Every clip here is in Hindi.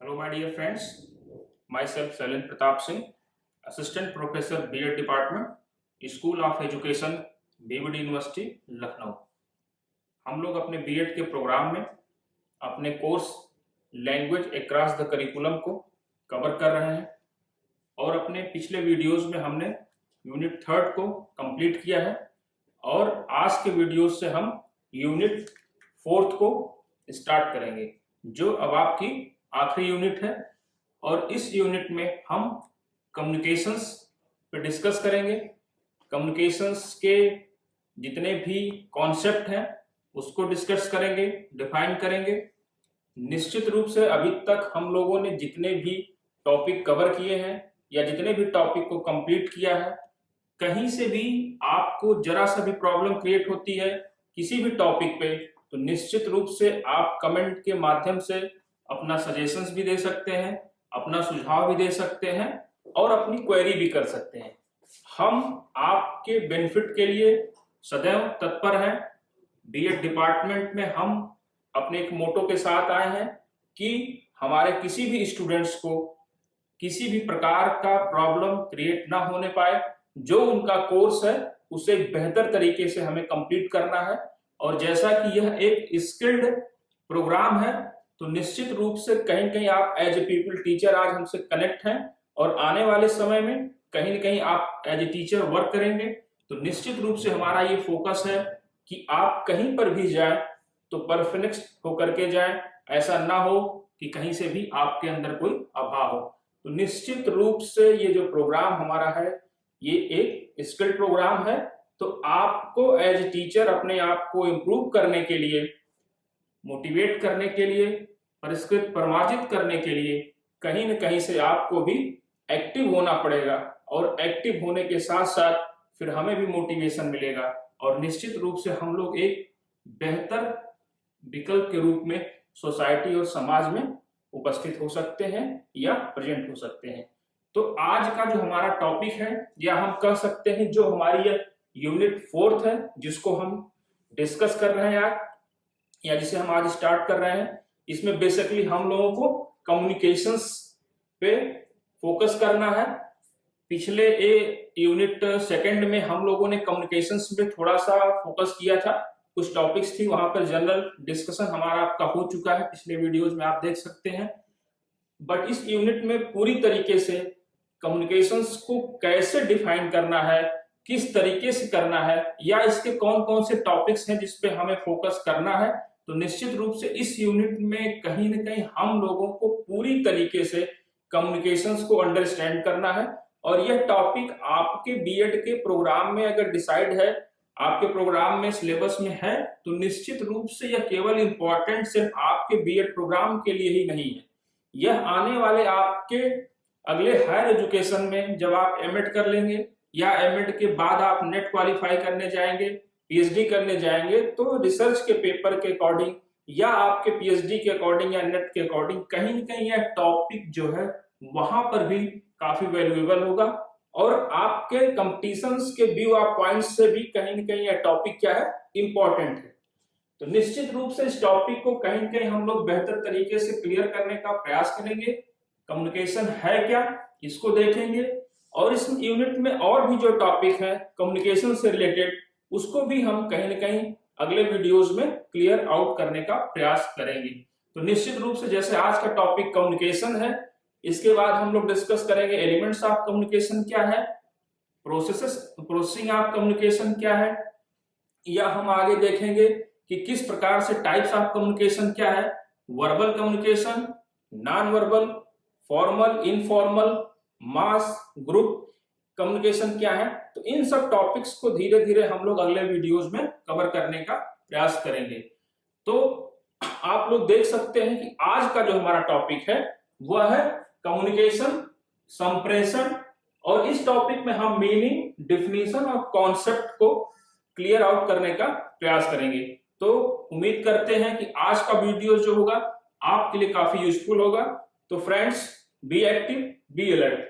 Hello, my dear friends. Myself, Shailendra Pratap Singh, Assistant Professor, B.Ed Department, School of Education, BVD university, Lucknow. हम लोग अपने B.Ed के प्रोग्राम में अपने course language across the curriculum को कवर कर रहे हैं और अपने पिछले वीडियोस में हमने यूनिट 3 को कंप्लीट किया है और आज के वीडियोस से हम यूनिट 4 को स्टार्ट करेंगे, जो अब आपकी आखिरी यूनिट है। और इस यूनिट में हम कम्युनिकेशंस पे डिस्कस करेंगे। कम्युनिकेशंस के जितने भी कॉन्सेप्ट हैं उसको डिस्कस करेंगे, डिफाइन करेंगे। निश्चित रूप से अभी तक हम लोगों ने जितने भी टॉपिक कवर किए हैं या जितने भी टॉपिक को कंप्लीट किया है, कहीं से भी आपको जरा सा भी प्रॉब्लम क्रिएट होती है किसी भी टॉपिक पे, तो निश्चित रूप से आप कमेंट के माध्यम से अपना सजेशंस भी दे सकते हैं, अपना सुझाव भी दे सकते हैं और अपनी क्वेरी भी कर सकते हैं। हम आपके बेनिफिट के लिए सदैव तत्पर हैं। B.Ed डिपार्टमेंट में हम अपने एक मोटो के साथ आए हैं कि हमारे किसी भी स्टूडेंट्स को किसी भी प्रकार का प्रॉब्लम क्रिएट ना होने पाए। जो उनका कोर्स है उसे बेहतर तरीके से हमें कंप्लीट करना है। और जैसा कि यह एक स्किल्ड प्रोग्राम है, तो निश्चित रूप से कहीं न कहीं आप एज ए पीपल टीचर आज हमसे कनेक्ट हैं और आने वाले समय में कहीं न कहीं आप एज ए टीचर वर्क करेंगे। तो निश्चित रूप से हमारा ये फोकस है कि आप कहीं पर भी जाए तो परफेक्ट होकर के जाए, ऐसा ना हो कि कहीं से भी आपके अंदर कोई अभाव हो। तो निश्चित रूप से ये जो प्रोग्राम हमारा है ये एक स्किल प्रोग्राम है। तो आपको एज ए टीचर अपने आप को इम्प्रूव करने के लिए, मोटिवेट करने के लिए, परिष्कृत परमार्जित करने के लिए कहीं न कहीं से आपको भी एक्टिव होना पड़ेगा और एक्टिव होने के साथ साथ फिर हमें भी मोटिवेशन मिलेगा और निश्चित रूप से हम लोग एक बेहतर विकल्प के रूप में सोसाइटी और समाज में उपस्थित हो सकते हैं या प्रेजेंट हो सकते हैं। तो आज का जो हमारा टॉपिक है, या हम कह सकते हैं जो हमारी यह यूनिट 4 है जिसको हम डिस्कस कर रहे हैं आज, या जिसे हम आज स्टार्ट कर रहे हैं, इसमें बेसिकली हम लोगों को कम्युनिकेशंस पे फोकस करना है। पिछले यूनिट 2 में हम लोगों ने कम्युनिकेशंस पे थोड़ा सा फोकस किया था, कुछ टॉपिक्स थी वहां पर जनरल डिस्कशन हमारा आपका हो चुका है, पिछले वीडियोज में आप देख सकते हैं। बट इस यूनिट में पूरी तरीके से कम्युनिकेशंस को कैसे डिफाइन करना है, किस तरीके से करना है, या इसके कौन कौन से टॉपिक्स हैं जिसपे हमें फोकस करना है, तो निश्चित रूप से इस यूनिट में कहीं न कहीं हम लोगों को पूरी तरीके से कम्युनिकेशंस को अंडरस्टैंड करना है। और यह टॉपिक आपके B.Ed के प्रोग्राम में अगर डिसाइड है, आपके प्रोग्राम में सिलेबस में है, तो निश्चित रूप से यह केवल इंपॉर्टेंट सिर्फ आपके B.Ed प्रोग्राम के लिए ही नहीं है, यह आने वाले आपके अगले हायर एजुकेशन में जब आप M.Ed कर लेंगे या M.Ed के बाद आप नेट क्वालिफाई करने जाएंगे, PhD करने जाएंगे, तो रिसर्च के पेपर के अकॉर्डिंग या आपके PhD के अकॉर्डिंग या नेट के अकॉर्डिंग कहीं न कहीं यह टॉपिक जो है वहां पर भी काफी वैल्यूएबल होगा और आपके कंपटीशंस के व्यू ऑफ पॉइंट से भी कहीं न कहीं यह टॉपिक क्या है, इंपॉर्टेंट है। तो निश्चित रूप से इस टॉपिक को कहीं न कहीं हम लोग बेहतर तरीके से क्लियर करने का प्रयास करेंगे। कम्युनिकेशन है क्या, इसको देखेंगे और इस यूनिट में और भी जो टॉपिक है कम्युनिकेशन से रिलेटेड, उसको भी हम कहीं न कहीं अगले वीडियोस में क्लियर आउट करने का प्रयास करेंगे। तो निश्चित रूप से जैसे आज का टॉपिक कम्युनिकेशन है, इसके बाद हम लोग डिस्कस करेंगे एलिमेंट्स ऑफ कम्युनिकेशन क्या है, प्रोसेसिंग ऑफ कम्युनिकेशन क्या है, या हम आगे देखेंगे कि किस प्रकार से टाइप्स ऑफ कम्युनिकेशन क्या है, verbal communication, non verbal, formal, informal, mass, group communication क्या है। तो इन सब टॉपिक्स को धीरे धीरे हम लोग अगले वीडियोस में कवर करने का प्रयास करेंगे। तो आप लोग देख सकते हैं कि आज का जो हमारा टॉपिक है वह है कम्युनिकेशन, संप्रेषण, और इस टॉपिक में हम मीनिंग, डिफिनीशन और कॉन्सेप्ट को क्लियर आउट करने का प्रयास करेंगे। तो उम्मीद करते हैं कि आज का वीडियो जो होगा आपके लिए काफी यूजफुल होगा। तो friends, be active, be alert.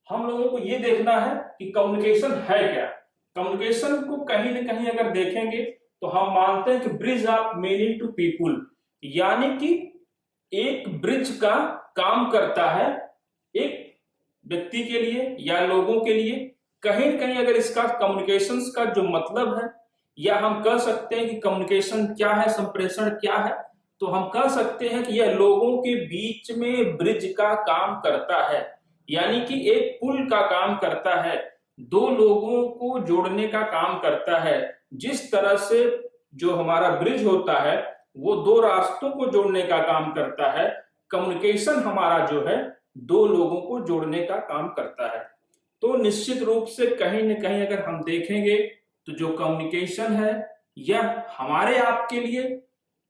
हम लोगों को ये देखना है कि कम्युनिकेशन है क्या। कम्युनिकेशन को कहीं ना कहीं अगर देखेंगे तो हम मानते हैं कि bridge of meaning to people, यानी कि एक ब्रिज का काम करता है एक व्यक्ति के लिए या लोगों के लिए। कहीं न कहीं अगर इसका कम्युनिकेशंस का जो मतलब है, या हम कह सकते हैं कि कम्युनिकेशन क्या है, संप्रेषण क्या है, तो हम कह सकते हैं कि यह लोगों के बीच में ब्रिज का काम करता है, यानी कि एक पुल का काम करता है, दो लोगों को जोड़ने का काम करता है। जिस तरह से जो हमारा ब्रिज होता है वो दो रास्तों को जोड़ने का काम करता है, कम्युनिकेशन हमारा जो है दो लोगों को जोड़ने का काम करता है। तो निश्चित रूप से कहीं न कहीं अगर हम देखेंगे तो जो कम्युनिकेशन है यह हमारे आपके लिए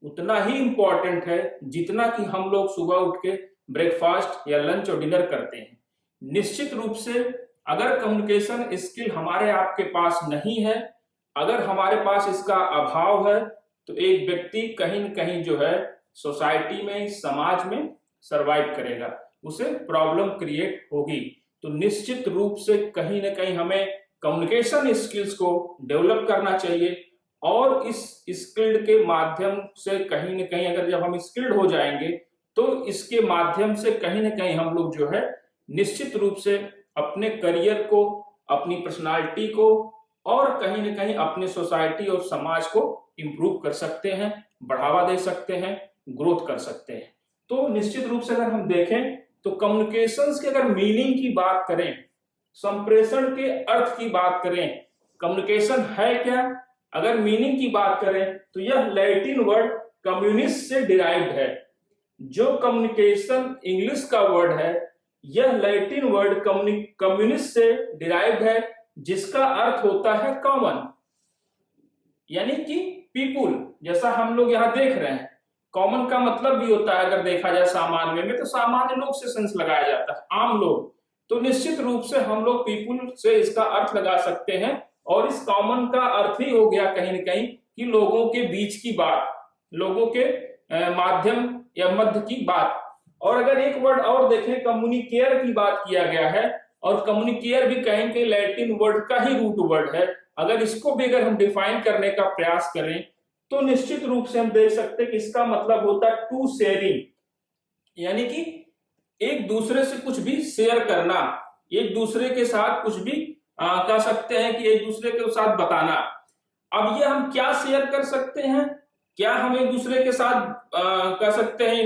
उतना ही इम्पोर्टेंट है जितना कि हम लोग सुबह उठ के ब्रेकफास्ट या लंच और डिनर करते हैं। निश्चित रूप से अगर कम्युनिकेशन स्किल हमारे आपके पास नहीं है, अगर हमारे पास इसका अभाव है, तो एक व्यक्ति कहीं न कहीं जो है सोसाइटी में, समाज में सरवाइव करेगा, उसे प्रॉब्लम क्रिएट होगी। तो निश्चित रूप से कहीं न कहीं हमें कम्युनिकेशन स्किल्स को डेवलप करना चाहिए, और इस स्किल्ड के माध्यम से कहीं न कहीं अगर जब हम स्किल्ड हो जाएंगे तो इसके माध्यम से कहीं न कहीं हम लोग जो है निश्चित रूप से अपने करियर को, अपनी पर्सनालिटी को, और कहीं न कहीं अपने सोसाइटी और समाज को इम्प्रूव कर सकते हैं, बढ़ावा दे सकते हैं, ग्रोथ कर सकते हैं। तो निश्चित रूप से अगर हम देखें तो कम्युनिकेशंस के अगर मीनिंग की बात करें, संप्रेषण के अर्थ की बात करें, कम्युनिकेशन है क्या, अगर मीनिंग की बात करें तो यह लैटिन वर्ड कम्युनिस्ट से डिराइव्ड है। जो कम्युनिकेशन इंग्लिश का वर्ड है यह लैटिन वर्ड कम्युनिस्ट से डिराइव्ड है, जिसका अर्थ होता है कॉमन, यानी कि पीपुल। जैसा हम लोग यहाँ देख रहे हैं, कॉमन का मतलब भी होता है, अगर देखा जाए सामान्य में तो सामान्य लोग से सेंस लगाया जाता है, आम लोग। तो निश्चित रूप से हम लोग पीपुल से इसका अर्थ लगा सकते हैं, और इस कॉमन का अर्थ ही हो गया कहीं न कहीं कि लोगों के बीच की बात, लोगों के माध्यम या मध्य की बात। और अगर एक वर्ड और देखें, कम्युनिकेयर की बात किया गया है, और कम्युनिकेयर भी कहीं के लैटिन वर्ड का ही रूट वर्ड है। अगर इसको भी अगर हम डिफाइन करने का प्रयास करें तो निश्चित रूप से हम देख सकते हैं कि इसका मतलब होता है टू शेयरिंग, यानी कि एक दूसरे से कुछ भी शेयर करना, एक दूसरे के साथ कुछ भी कह सकते हैं कि एक दूसरे के साथ बताना। अब ये हम क्या शेयर कर सकते हैं, क्या हम एक दूसरे के साथ कह सकते हैं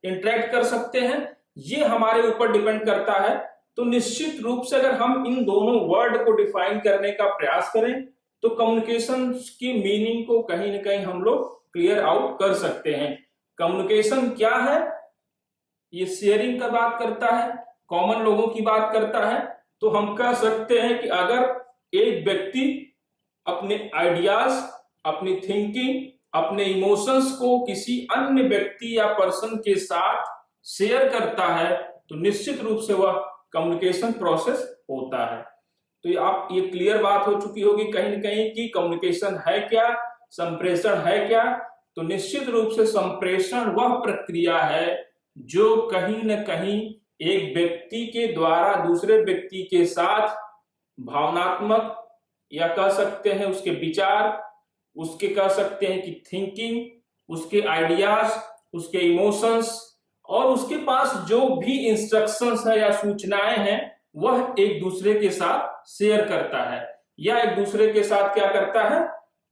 इंटरेक्ट कर सकते हैं, ये हमारे ऊपर डिपेंड करता है। तो निश्चित रूप से अगर हम इन दोनों वर्ड को डिफाइन करने का प्रयास करें तो कम्युनिकेशन की मीनिंग को कहीं न कहीं हम लोग क्लियर आउट कर सकते हैं। कम्युनिकेशन क्या है, ये शेयरिंग का बात करता है, कॉमन लोगों की बात करता है। तो हम कह सकते हैं कि अगर एक व्यक्ति अपने आइडियाज, अपनी थिंकिंग, अपने इमोशंस को किसी अन्य व्यक्ति या पर्सन के साथ शेयर करता है तो निश्चित रूप से वह कम्युनिकेशन प्रोसेस होता है। तो आप ये क्लियर बात हो चुकी होगी कहीं न कहीं कि कम्युनिकेशन है क्या, संप्रेषण है क्या। तो निश्चित रूप से संप्रेषण वह प्रक्रिया है जो कहीं न कहीं एक व्यक्ति के द्वारा दूसरे व्यक्ति के साथ भावनात्मक, या कह सकते हैं उसके विचार, उसके कह सकते हैं कि थिंकिंग, उसके आइडियाज, उसके इमोशंस, और उसके पास जो भी इंस्ट्रक्शंस है या सूचनाएं हैं वह एक दूसरे के साथ शेयर करता है, या एक दूसरे के साथ क्या करता है,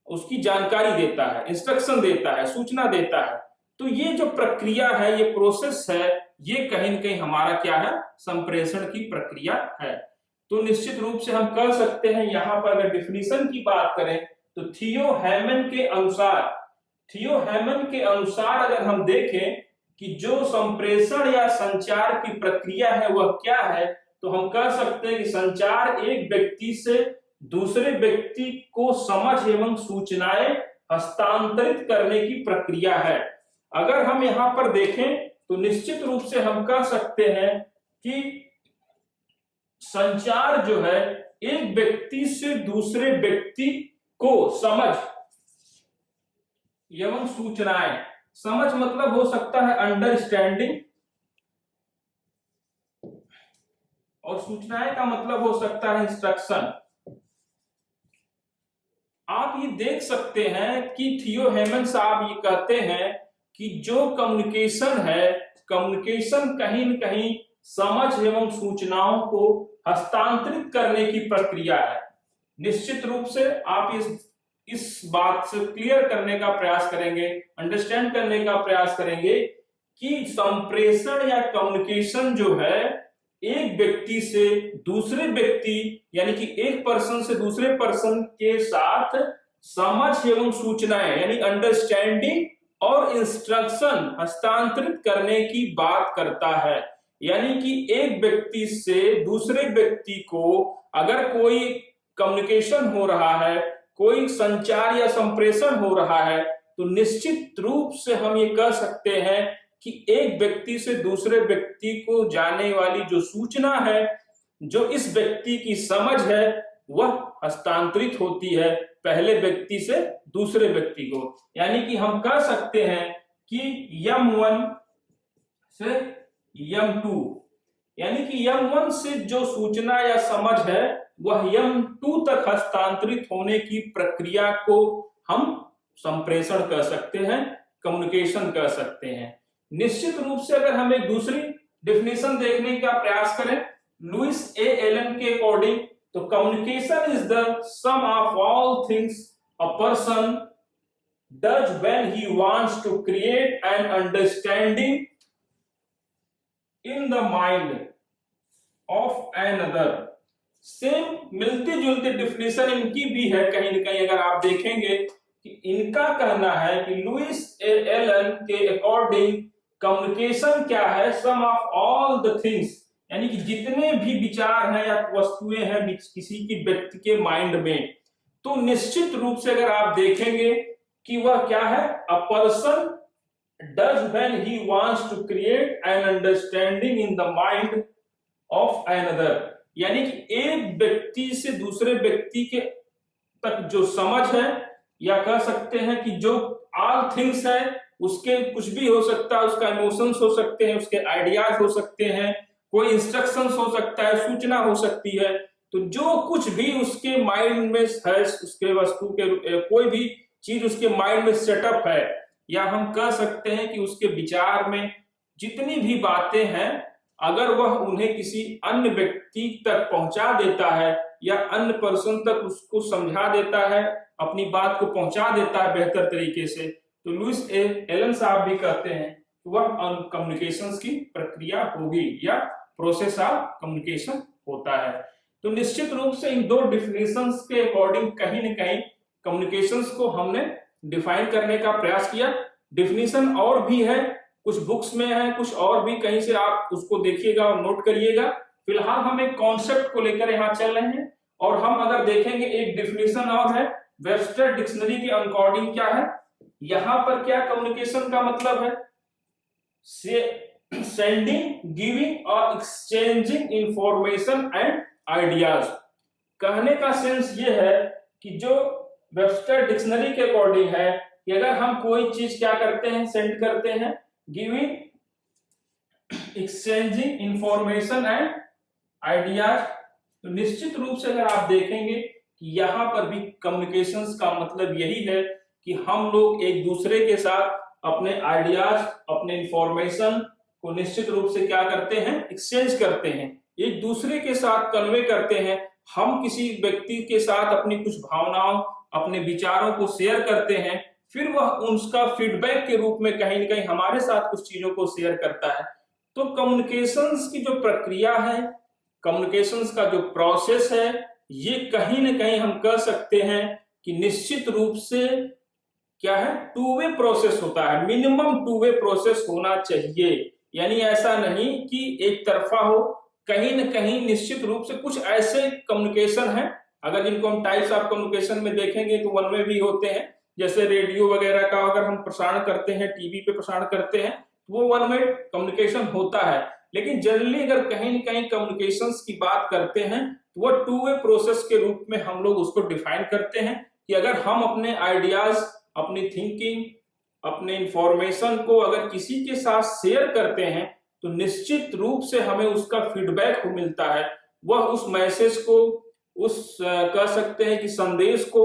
उसकी जानकारी देता है, इंस्ट्रक्शन देता है, सूचना देता है। तो ये जो प्रक्रिया है, ये प्रोसेस है, ये कहीं न कहीं हमारा क्या है, संप्रेषण की प्रक्रिया है। तो निश्चित रूप से हम कह सकते हैं, यहाँ पर अगर डिफिनीशन की बात करें तो थियो हेमन के अनुसार अगर हम देखें कि जो संप्रेषण या संचार की प्रक्रिया है वह क्या है, तो हम कह सकते हैं कि संचार एक व्यक्ति से दूसरे व्यक्ति को समझ एवं सूचनाएं हस्तांतरित करने की प्रक्रिया है। अगर हम यहाँ पर देखें तो निश्चित रूप से हम कह सकते हैं कि संचार जो है एक व्यक्ति से दूसरे व्यक्ति को समझ एवं सूचनाएं, समझ मतलब हो सकता है अंडरस्टैंडिंग, और सूचनाएं का मतलब हो सकता है इंस्ट्रक्शन। आप ये देख सकते हैं कि थियो हेमन साहब ये कहते हैं कि जो कम्युनिकेशन है, कम्युनिकेशन कहीं न कहीं समझ एवं सूचनाओं को हस्तांतरित करने की प्रक्रिया है। निश्चित रूप से आप इस बात से क्लियर करने का प्रयास करेंगे, अंडरस्टैंड करने का प्रयास करेंगे कि संप्रेषण या कम्युनिकेशन जो है एक व्यक्ति से दूसरे व्यक्ति यानी कि एक पर्सन से दूसरे पर्सन के साथ समझ एवं सूचनाएं यानी अंडरस्टैंडिंग और इंस्ट्रक्शन हस्तांतरित करने की बात करता है। यानी कि एक व्यक्ति से दूसरे व्यक्ति को अगर कोई कम्युनिकेशन हो रहा है, कोई संचार या संप्रेषण हो रहा है, तो निश्चित रूप से हम ये कह सकते हैं कि एक व्यक्ति से दूसरे व्यक्ति को जाने वाली जो सूचना है, जो इस व्यक्ति की समझ है, वह हस्तांतरित होती है पहले व्यक्ति से दूसरे व्यक्ति को। यानी कि हम कह सकते हैं कि M1 से M2 यानी कि M1 से जो सूचना या समझ है वह M2 तक हस्तांतरित होने की प्रक्रिया को हम संप्रेषण कह सकते हैं, कम्युनिकेशन कह सकते हैं। निश्चित रूप से अगर हम एक दूसरी डेफिनेशन देखने का प्रयास करें लुइस ए एलन के अकॉर्डिंग, तो communication is the sum of all things a person does when he wants to create an understanding in the mind of an other. Same मिलती जुलती डेफिनेशन इनकी भी है कहीं ना कहीं। अगर आप देखेंगे कि इनका कहना है कि लुइस ए एलन के अकॉर्डिंग कम्युनिकेशन क्या है, sum of all the things यानी कि जितने भी विचार हैं या वस्तुएं हैं किसी की व्यक्ति के माइंड में, तो निश्चित रूप से अगर आप देखेंगे कि वह क्या है, a person does when he wants to create an understanding in the mind of another. यानी कि एक व्यक्ति से दूसरे व्यक्ति के तक जो समझ है, या कह सकते हैं कि जो ऑल थिंग्स है, उसके कुछ भी हो सकता है, उसका इमोशंस हो सकते हैं, उसके आइडियाज हो सकते हैं, कोई इंस्ट्रक्शंस हो सकता है, सूचना हो सकती है। तो जो कुछ भी उसके माइंड में है, उसके वस्तु के कोई भी चीज उसके माइंड में सेटअप है, या हम कह सकते हैं कि उसके विचार में जितनी भी बातें हैं, अगर वह उन्हें किसी अन्य व्यक्ति तक पहुंचा देता है या अन्य पर्सन तक उसको समझा देता है, अपनी बात को पहुंचा देता है बेहतर तरीके से, तो लुइस ए एलन साहब भी कहते हैं कि वह कम्युनिकेशंस की प्रक्रिया होगी या प्रोसेस ऑफ कम्युनिकेशन होता है। तो निश्चित रूप से इन दो डिफिनेशंस के अकॉर्डिंग कहीं न कहीं कम्युनिकेशंस को हमने डिफाइन करने का प्रयास किया। डिफिनेशन और भी है, कुछ बुक्स में है, कुछ और भी कहीं से आप उसको देखिएगा और नोट करिएगा। फिलहाल हम एक कॉन्सेप्ट को लेकर यहाँ चल रहे हैं, और हम अगर देखेंगे एक डिफिनेशन और है वेबस्टर डिक्शनरी के अकॉर्डिंग क्या है। यहाँ पर क्या कम्युनिकेशन का मतलब है, सेंडिंग, गिविंग और एक्सचेंजिंग इंफॉर्मेशन एंड आइडियाज। कहने का सेंस ये है कि जो वेबस्टर डिक्शनरी के अकॉर्डिंग है कि अगर हम कोई चीज क्या करते हैं, सेंड करते हैं, giving, exchanging information and ideas, तो निश्चित रूप से अगर आप देखेंगे कि यहाँ पर भी कम्युनिकेशंस का मतलब यही है कि हम लोग एक दूसरे के साथ अपने आइडियाज, अपने इंफॉर्मेशन को निश्चित रूप से क्या करते हैं, एक्सचेंज करते हैं, एक दूसरे के साथ कन्वे करते हैं। हम किसी व्यक्ति के साथ अपनी कुछ भावनाओं, अपने विचारों को शेयर करते हैं, फिर वह उसका फीडबैक के रूप में कहीं न कहीं हमारे साथ कुछ चीजों को शेयर करता है। तो कम्युनिकेशंस की जो प्रक्रिया है, कम्युनिकेशंस का जो प्रोसेस है, ये कहीं न कहीं हम कह सकते हैं कि निश्चित रूप से क्या है, टू वे प्रोसेस होता है। मिनिमम टू वे प्रोसेस होना चाहिए, यानी ऐसा नहीं कि एक तरफा हो। कहीं न कहीं निश्चित रूप से कुछ ऐसे कम्युनिकेशन है, अगर जिनको हम टाइप्स ऑफ कम्युनिकेशन में देखेंगे तो वन वे भी होते हैं, जैसे रेडियो वगैरह का अगर हम प्रसारण करते हैं, टीवी पे प्रसारण करते हैं, तो वो वन वे कम्युनिकेशन होता है। लेकिन जनरली अगर कहीं न कहीं कम्युनिकेशंस की बात करते हैं तो वो टू वे प्रोसेस के रूप में हम लोग उसको डिफाइन करते हैं कि अगर हम अपने आइडियाज, अपनी थिंकिंग, अपने इंफॉर्मेशन को अगर किसी के साथ शेयर करते हैं तो निश्चित रूप से हमें उसका फीडबैक मिलता है। वह उस मैसेज को, उस कह सकते हैं कि संदेश को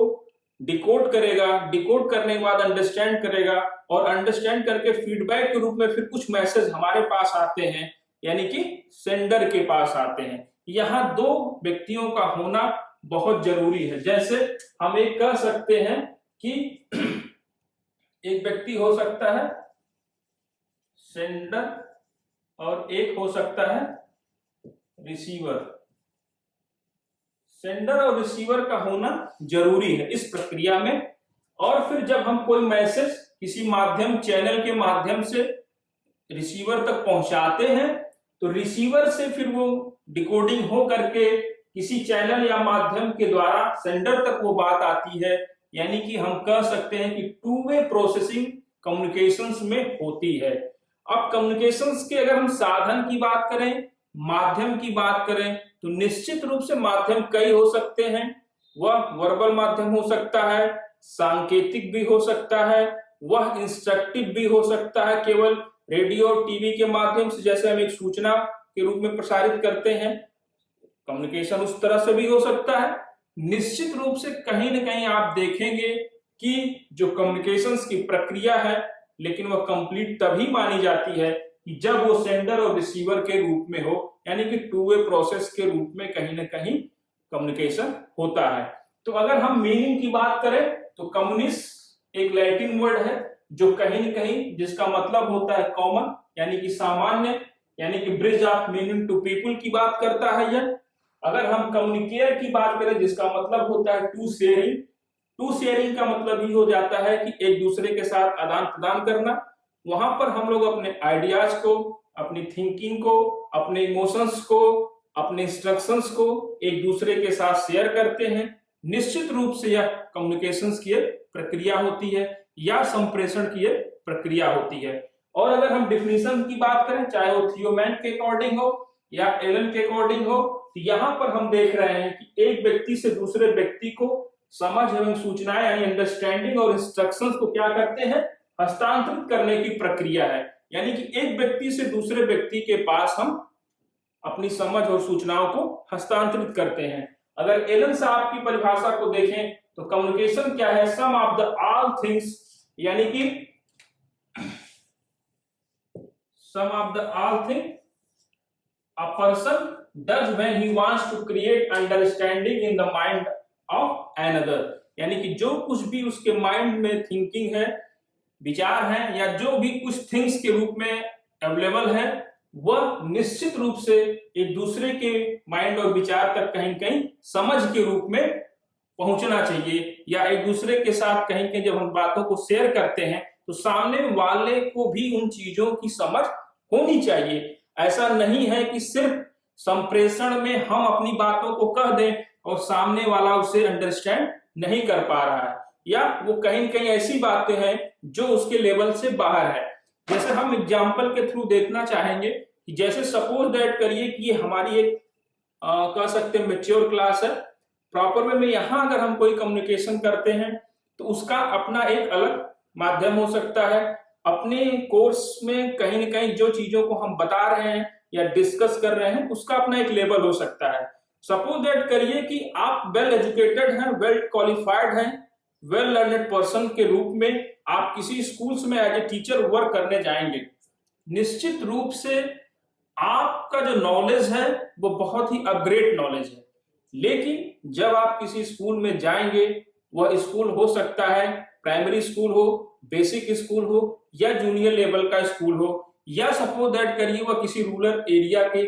डिकोड करेगा, डिकोड करने के बाद अंडरस्टैंड करेगा, और अंडरस्टैंड करके फीडबैक के रूप में फिर कुछ मैसेज हमारे पास आते हैं, यानी कि सेंडर के पास आते हैं। यहाँ दो व्यक्तियों का होना बहुत जरूरी है। जैसे हम एक कह सकते हैं कि एक व्यक्ति हो सकता है सेंडर और एक हो सकता है रिसीवर। सेंडर और रिसीवर का होना जरूरी है इस प्रक्रिया में। और फिर जब हम कोई मैसेज किसी माध्यम चैनल के माध्यम से रिसीवर तक पहुंचाते हैं, तो रिसीवर से फिर वो डिकोडिंग हो करके किसी चैनल या माध्यम के द्वारा सेंडर तक वो बात आती है। यानी कि हम कह सकते हैं कि टू वे प्रोसेसिंग कम्युनिकेशंस में होती है। अब कम्युनिकेशंस के अगर हम साधन की बात करें, माध्यम की बात करें, तो निश्चित रूप से माध्यम कई हो सकते हैं। वह वर्बल माध्यम हो सकता है, सांकेतिक भी हो सकता है, वह इंस्ट्रक्टिव भी हो सकता है, केवल रेडियो और टीवी के माध्यम से जैसे हम एक सूचना के रूप में प्रसारित करते हैं, कम्युनिकेशन उस तरह से भी हो सकता है। निश्चित रूप से कहीं ना कहीं आप देखेंगे कि जो कम्युनिकेशंस की प्रक्रिया है, लेकिन वह कंप्लीट तभी मानी जाती है कि जब वो सेंडर और रिसीवर के रूप में हो, यानी कि टू वे प्रोसेस के रूप में कहीं ना कहीं कम्युनिकेशन होता है। तो अगर हम मीनिंग की बात करें तो कम्युनिस एक लैटिन वर्ड है जो कहीं न कहीं जिसका मतलब होता है कॉमन, यानी कि सामान्य, यानी कि bridge of meaning to people की बात करता है यह। अगर हम कम्युनिकेयर की बात करें जिसका मतलब होता है टू शेयरिंग, टू शेयरिंग का मतलब ही हो जाता है कि एक दूसरे के साथ आदान प्रदान करना। वहां पर हम लोग अपने आइडियाज को, अपनी थिंकिंग को, अपने इमोशंस को, अपने इंस्ट्रक्शंस को एक दूसरे के साथ शेयर करते हैं। निश्चित रूप से यह कम्युनिकेशंस की प्रक्रिया होती है या संप्रेषण की प्रक्रिया होती है। और अगर हम डिफिनीशन की बात करें, चाहे वो थियोमैन के अकॉर्डिंग हो या एलन के अकॉर्डिंग हो, तो यहाँ पर हम देख रहे हैं कि एक व्यक्ति से दूसरे व्यक्ति को समझ एवं सूचनाएं यानी अंडरस्टैंडिंग और इंस्ट्रक्शंस को क्या करते हैं, हस्तांतरित करने की प्रक्रिया है। यानी कि एक व्यक्ति से दूसरे व्यक्ति के पास हम अपनी समझ और सूचनाओं को हस्तांतरित करते हैं। अगर एलन साहब की परिभाषा को देखें तो कम्युनिकेशन क्या है, sum of the all things, यानी कि sum of the all thing a person does when he wants to create understanding in the mind of another. यानी कि जो कुछ भी उसके माइंड में थिंकिंग है, विचार है, या जो भी कुछ थिंग्स के रूप में अवेलेबल है, वह निश्चित रूप से एक दूसरे के माइंड और विचार तक कहीं कहीं समझ के रूप में पहुंचना चाहिए। या एक दूसरे के साथ कहीं कहीं जब हम बातों को शेयर करते हैं तो सामने वाले को भी उन चीजों की समझ होनी चाहिए। ऐसा नहीं है कि सिर्फ संप्रेषण में हम अपनी बातों को कह दें और सामने वाला उसे अंडरस्टैंड नहीं कर पा रहा है, या वो कहीं न कहीं ऐसी बातें हैं जो उसके लेवल से बाहर है। जैसे हम एग्जाम्पल के थ्रू देखना चाहेंगे कि जैसे सपोज दैट करिए कि ये हमारी एक कह सकते हैं मैच्योर क्लास है। प्रॉपर वे में यहाँ अगर हम कोई कम्युनिकेशन करते हैं तो उसका अपना एक अलग माध्यम हो सकता है। अपने कोर्स में कहीं न कहीं जो चीजों को हम बता रहे हैं या डिस्कस कर रहे हैं उसका अपना एक लेवल हो सकता है। सपोज दैट करिए कि आप वेल एजुकेटेड हैं, वेल क्वालिफाइड हैं, वेल लर्नेड पर्सन के रूप में आप किसी स्कूल्स में एज ए टीचर वर्क करने जाएंगे। निश्चित रूप से आपका जो नॉलेज है वो बहुत ही अपग्रेड नॉलेज है, लेकिन जब आप किसी स्कूल में जाएंगे, वह स्कूल हो सकता है प्राइमरी स्कूल हो, बेसिक स्कूल हो, या जूनियर लेवल का स्कूल हो, या सपोज दैट करिए वह किसी रूरल एरिया के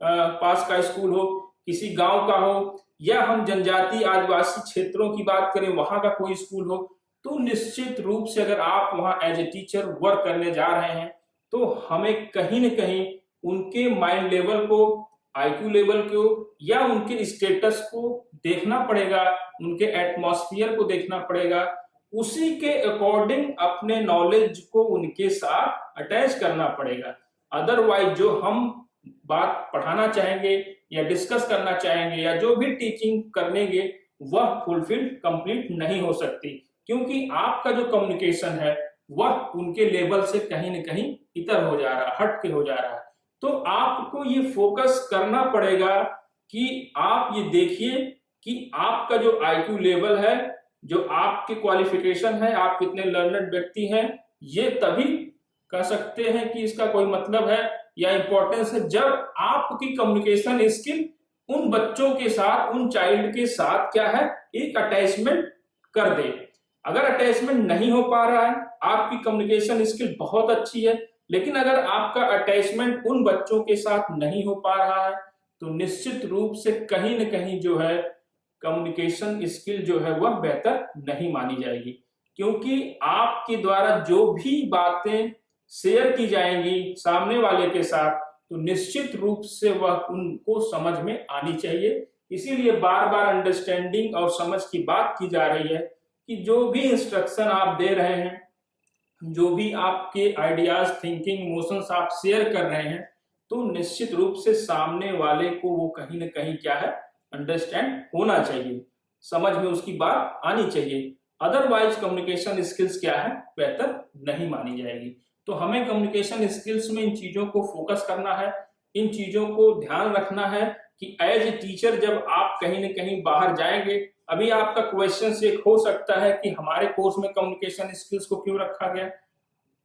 पास का स्कूल हो, किसी गांव का हो, या हम जनजाति आदिवासी क्षेत्रों की बात करें वहां का कोई स्कूल हो, तो निश्चित रूप से अगर आप वहां एज ए टीचर वर्क करने जा रहे हैं तो हमें कहीं न कहीं उनके माइंड लेवल को, आईक्यू लेवल को, या उनके स्टेटस को देखना पड़ेगा, उनके एटमॉस्फेयर को देखना पड़ेगा। उसी के अकॉर्डिंग अपने नॉलेज को उनके साथ अटैच करना पड़ेगा। अदरवाइज जो हम बात पढ़ाना चाहेंगे या डिस्कस करना चाहेंगे या जो भी टीचिंग करेंगे वह फुलफिल कंप्लीट नहीं हो सकती, क्योंकि आपका जो कम्युनिकेशन है वह उनके लेवल से कहीं न कहीं इतर हो जा रहा है, हट के हो जा रहा है। तो आपको ये फोकस करना पड़ेगा कि आप ये देखिए कि आपका जो आईक्यू लेवल है जो आपके क्वालिफिकेशन है, आप कितने लर्नड व्यक्ति हैं, ये तभी कह सकते हैं कि इसका कोई मतलब है या इंपॉर्टेंस है जब आपकी कम्युनिकेशन स्किल उन बच्चों के साथ, उन चाइल्ड के साथ क्या है, एक अटैचमेंट कर दे। अगर अटैचमेंट नहीं हो पा रहा है, आपकी कम्युनिकेशन स्किल बहुत अच्छी है, लेकिन अगर आपका अटैचमेंट उन बच्चों के साथ नहीं हो पा रहा है, तो निश्चित रूप से कहीं न कहीं जो है कम्युनिकेशन स्किल जो है वह बेहतर नहीं मानी जाएगी। क्योंकि आपके द्वारा जो भी बातें शेयर की जाएंगी सामने वाले के साथ, तो निश्चित रूप से वह उनको समझ में आनी चाहिए। इसीलिए बार-बार अंडरस्टैंडिंग और समझ की बात की जा रही है कि जो भी इंस्ट्रक्शन आप दे रहे हैं, जो भी आपके आइडियाज, थिंकिंग, इमोशंस आप शेयर कर रहे हैं, तो निश्चित रूप से सामने वाले को वो कहीं न कहीं क्या है, अंडरस्टैंड होना चाहिए, समझ में उसकी बात आनी चाहिए। अदरवाइज कम्युनिकेशन स्किल्स क्या है, बेहतर नहीं मानी जाएगी। तो हमें कम्युनिकेशन स्किल्स में इन चीजों को फोकस करना है, इन चीजों को ध्यान रखना है कि एज ए टीचर जब आप कहीं न कहीं बाहर जाएंगे, अभी आपका क्वेश्चन एक हो सकता है कि हमारे कोर्स में कम्युनिकेशन स्किल्स को क्यों रखा गया।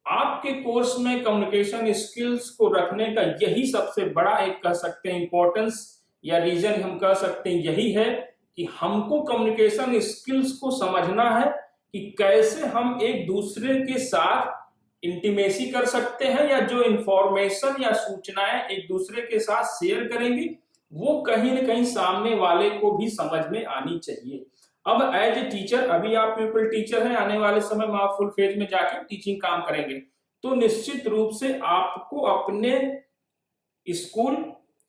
आपके कोर्स में कम्युनिकेशन स्किल्स को रखने का यही सबसे बड़ा एक कह सकते हैं इंपॉर्टेंस या रीजन हम कह सकते हैं यही है कि हमको कम्युनिकेशन स्किल्स को समझना है कि कैसे हम एक दूसरे के साथ इंटीमेसी कर सकते हैं, या जो इंफॉर्मेशन या सूचनाएं एक दूसरे के साथ शेयर करेंगे वो कहीं न कहीं सामने वाले को भी समझ में आनी चाहिए। अब एज ए टीचर, अभी आप पीपल टीचर हैं, आने वाले समय में आप फुल फेज में जाके टीचिंग काम करेंगे, तो निश्चित रूप से आपको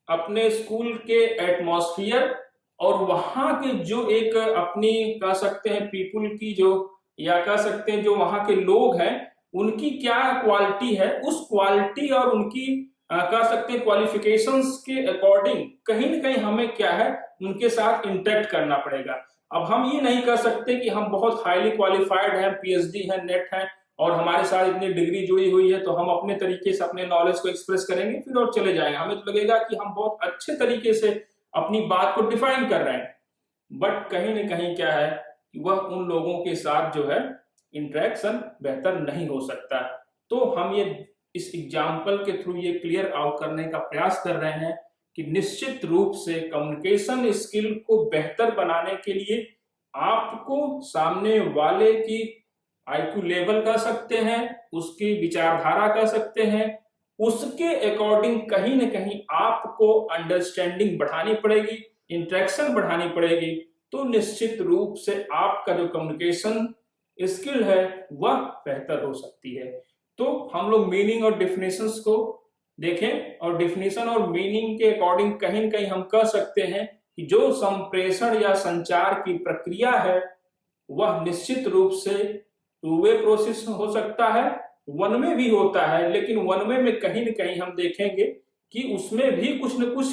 अपने स्कूल के एटमॉस्फियर और वहां के जो एक अपनी कह सकते हैं पीपुल की जो, या कह सकते हैं जो वहां के लोग हैं, उनकी क्या क्वालिटी है, उस क्वालिटी और उनकी कह सकते हैं क्वालिफिकेशंस के अकॉर्डिंग कहीं न कहीं हमें क्या है, उनके साथ इंटरेक्ट करना पड़ेगा। अब हम ये नहीं कह सकते कि हम बहुत हाईली क्वालिफाइड हैं, पीएचडी है, नेट है और हमारे साथ इतनी डिग्री जुड़ी हुई है, तो हम अपने तरीके से अपने नॉलेज को एक्सप्रेस करेंगे फिर और चले जाएंगे। हमें तो लगेगा कि हम बहुत अच्छे तरीके से अपनी बात को डिफाइन कर रहे हैं, बट कहीं न कहीं क्या है कि वह उन लोगों के साथ जो है इंटरेक्शन बेहतर नहीं हो सकता। तो हम ये इस एग्जाम्पल के थ्रू ये क्लियर आउट करने का प्रयास कर रहे हैं कि निश्चित रूप से कम्युनिकेशन स्किल को बेहतर बनाने के लिए आपको सामने वाले की आईक्यू लेवल कह सकते हैं, उसकी विचारधारा कह सकते हैं, उसके अकॉर्डिंग कहीं न कहीं आपको अंडरस्टैंडिंग बढ़ानी पड़ेगी, इंटरेक्शन बढ़ानी पड़ेगी। तो निश्चित रूप से आपका जो कम्युनिकेशन स्किल है वह बेहतर हो सकती है। तो हम लोग मीनिंग और डिफिनेशंस को देखें, और डिफिनेशन और मीनिंग के अकॉर्डिंग कहीं न कहीं हम कह सकते हैं कि जो संप्रेषण या संचार की प्रक्रिया है वह निश्चित रूप से टू वे प्रोसेस हो सकता है, वन वे भी होता है, लेकिन वन वे में कहीं न कहीं हम देखेंगे कि उसमें भी कुछ न कुछ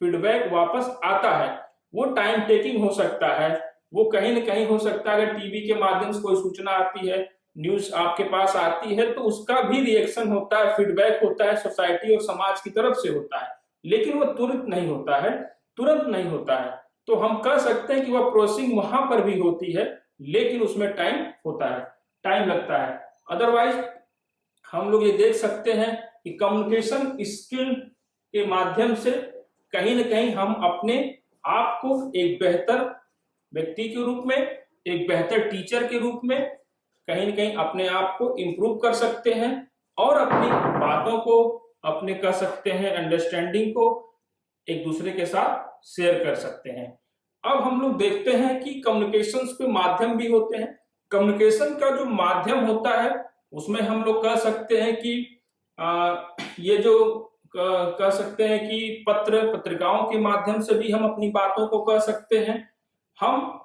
फीडबैक वापस आता है। वो टाइम टेकिंग हो सकता है, वो कहीं न कहीं हो सकता है, अगर टीवी के माध्यम से कोई सूचना आती है, न्यूज आपके पास आती है, तो उसका भी रिएक्शन होता है, फीडबैक होता है, सोसाइटी और समाज की तरफ से होता है, लेकिन वो तुरंत नहीं होता है, तुरंत नहीं होता है। तो हम कह सकते हैं कि वह प्रोसेसिंग वहां पर भी होती है, लेकिन उसमें टाइम होता है, टाइम लगता है। अदरवाइज हम लोग ये देख सकते हैं कि कम्युनिकेशन स्किल के माध्यम से कहीं न कहीं हम अपने आप को एक बेहतर व्यक्ति के रूप में, एक बेहतर टीचर के रूप में कहीं न कहीं अपने आप को इम्प्रूव कर सकते हैं, और अपनी बातों को, अपने कह सकते हैं अंडरस्टैंडिंग को एक दूसरे के साथ शेयर कर सकते हैं। अब हम लोग देखते हैं कि कम्युनिकेशन के माध्यम भी होते हैं। कम्युनिकेशन का जो माध्यम होता है उसमें हम लोग कह सकते हैं कि ये जो कह सकते हैं कि पत्रिकाओं के माध्यम से भी हम अपनी बातों को कह सकते हैं, हम